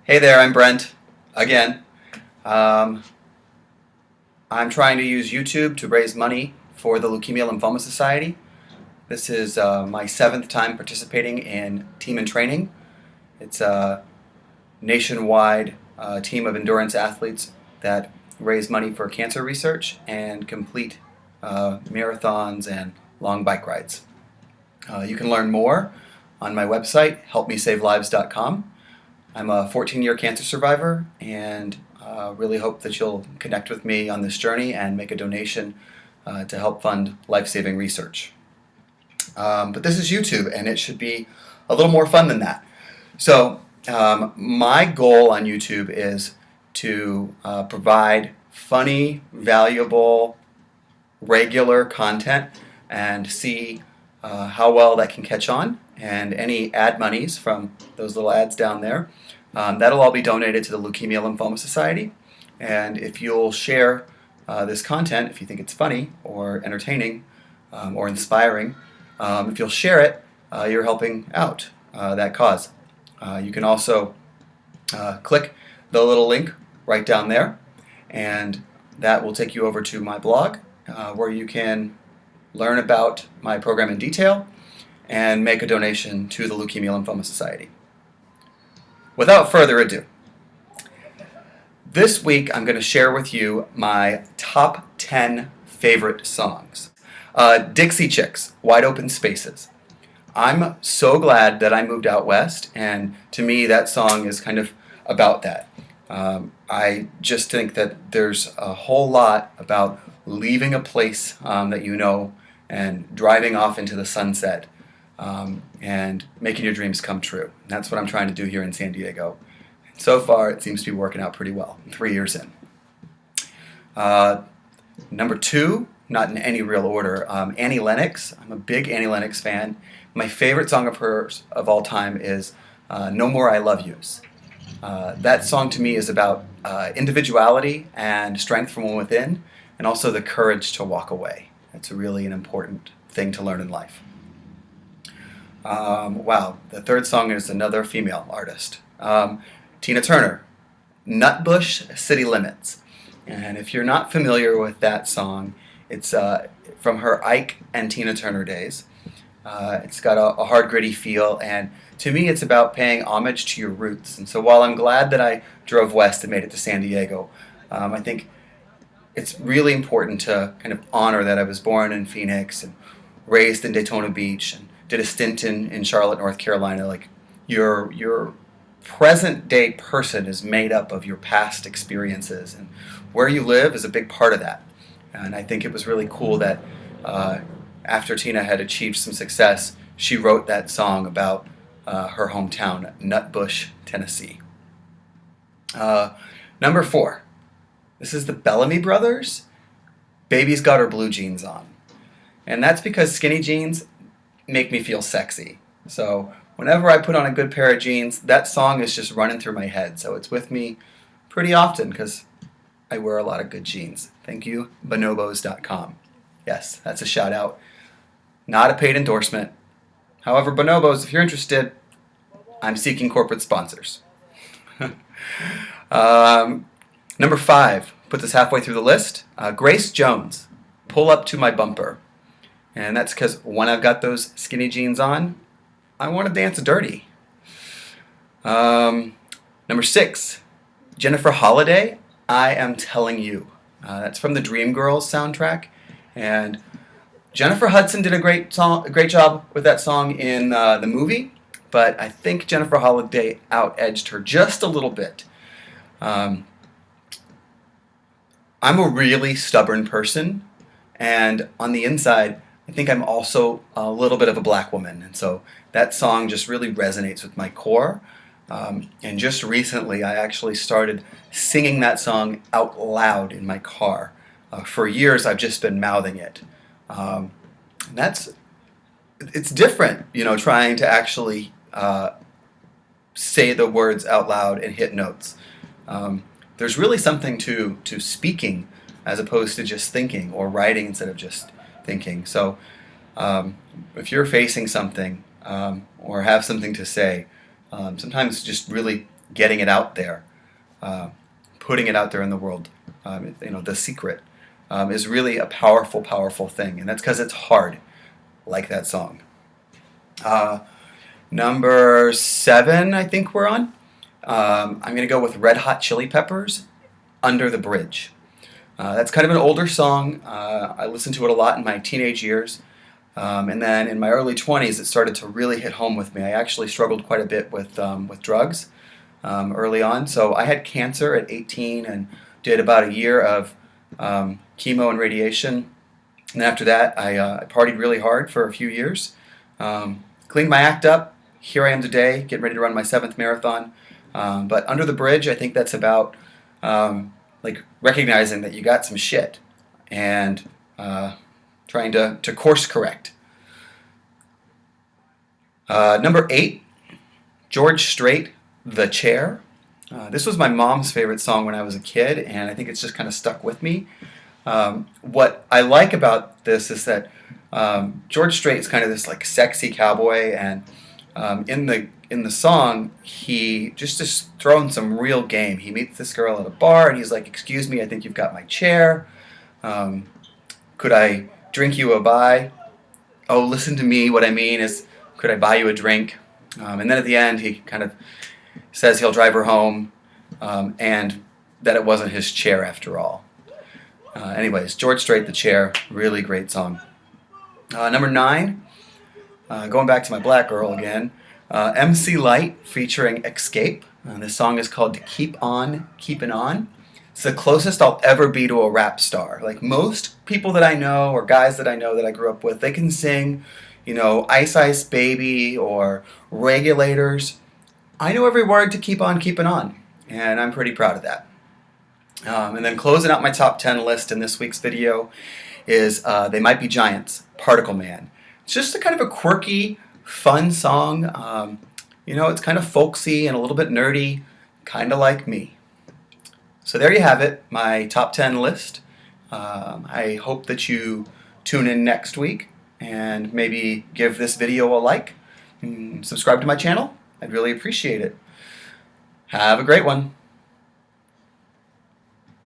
Hey there, I'm Brent again. Um, I'm trying to use YouTube to raise money for the Leukemia Lymphoma Society. This is my seventh time participating in Team in Training. It's a nationwide team of endurance athletes that raise money for cancer research and complete marathons and long bike rides. You can learn more on my website, helpmesavelives.com. I'm a 14-year cancer survivor and really hope that you'll connect with me on this journey and make a donation to help fund life-saving research. But this is YouTube, and it should be a little more fun than that. So my goal on YouTube is to provide funny, valuable, regular content and see how well that can catch on. And any ad monies from those little ads down there, that'll all be donated to the Leukemia Lymphoma Society. And if you'll share this content, if you think it's funny or entertaining or inspiring, if you'll share it, you're helping out that cause. You can also click the little link right down there, and that will take you over to my blog where you can learn about my program in detail and make a donation to the Leukemia Lymphoma Society. Without further ado, this week I'm going to share with you my top 10 favorite songs. Dixie Chicks, Wide Open Spaces. I'm so glad that I moved out west, and to me that song is kind of about that. I just think that there's a whole lot about leaving a place that you know and driving off into the sunset and making your dreams come true. And that's what I'm trying to do here in San Diego. So far, it seems to be working out pretty well, 3 years in. Number two, not in any real order, Annie Lennox. I'm a big Annie Lennox fan. My favorite song of hers of all time is No More I Love Yous. That song to me is about individuality and strength from within, and also the courage to walk away. That's really an important thing to learn in life. Wow, the third song is another female artist. Tina Turner, Nutbush, City Limits. And if you're not familiar with that song, it's from her Ike and Tina Turner days. It's got a hard, gritty feel, and to me it's about paying homage to your roots. And so while I'm glad that I drove west and made it to San Diego, I think it's really important to kind of honor that I was born in Phoenix and raised in Daytona Beach and did a stint in Charlotte, North Carolina. Like your present day person is made up of your past experiences, and where you live is a big part of that. And I think it was really cool that after Tina had achieved some success, she wrote that song about her hometown, Nutbush, Tennessee. Number four, this is the Bellamy brothers, Baby's Got Her Blue Jeans On. And that's because skinny jeans make me feel sexy. So whenever I put on a good pair of jeans, that song is just running through my head. So it's with me pretty often because I wear a lot of good jeans. Thank you, bonobos.com. Yes, that's a shout out. Not a paid endorsement. However, Bonobos, if you're interested, I'm seeking corporate sponsors. Number five, put this halfway through the list, Grace Jones, Pull Up to My Bumper. And that's because when I've got those skinny jeans on, I want to dance dirty. Number six, Jennifer Holliday, I Am Telling You. That's from the Dreamgirls soundtrack. And Jennifer Hudson did a great job with that song in the movie, but I think Jennifer Holliday out-edged her just a little bit. I'm a really stubborn person, and on the inside, I think I'm also a little bit of a black woman, and so that song just really resonates with my core. And just recently, I actually started singing that song out loud in my car. For years, I've just been mouthing it. It's different, trying to actually say the words out loud and hit notes. There's really something to speaking as opposed to just thinking, or writing instead of just thinking. So if you're facing something or have something to say, sometimes just really getting it out there, putting it out there in the world. The secret is really a powerful, powerful thing, and that's because it's hard, like that song. Number 7, I think we're on. I'm going to go with Red Hot Chili Peppers, Under the Bridge. That's kind of an older song. I listened to it a lot in my teenage years. And then in my early 20s, it started to really hit home with me. I actually struggled quite a bit with drugs early on. So I had cancer at 18 and did about a year of chemo and radiation. And after that, I partied really hard for a few years. Cleaned my act up. Here I am today, getting ready to run my 7th marathon. But Under the Bridge, I think that's about like recognizing that you got some shit and trying to course correct. Number 8, George Strait, The Chair. This was my mom's favorite song when I was a kid, and I think it's just kind of stuck with me. What I like about this is that George Strait is kind of this like sexy cowboy, and in the song he just throwing some real game. He meets this girl at a bar, and he's like, "Excuse me, I think you've got my chair. Could I drink you a bye? Oh, listen to me. What I mean is, could I buy you a drink?" And then at the end, he kind of says he'll drive her home, and that it wasn't his chair after all. Anyways, George Strait, The Chair, really great song. Number 9, going back to my black girl again, MC Lyte featuring XScape. This song is called To Keep On, Keepin' On. It's the closest I'll ever be to a rap star. Like most people that I know, or guys that I know that I grew up with, they can sing, Ice Ice Baby or Regulators. I know every word to Keep On Keepin' On, and I'm pretty proud of that. And then closing out my top 10 list in this week's video is They Might Be Giants, Particle Man. It's just a kind of a quirky, fun song. It's kind of folksy and a little bit nerdy, kind of like me. So there you have it, my top 10 list. I hope that you tune in next week and maybe give this video a like and subscribe to my channel. I'd really appreciate it. Have a great one.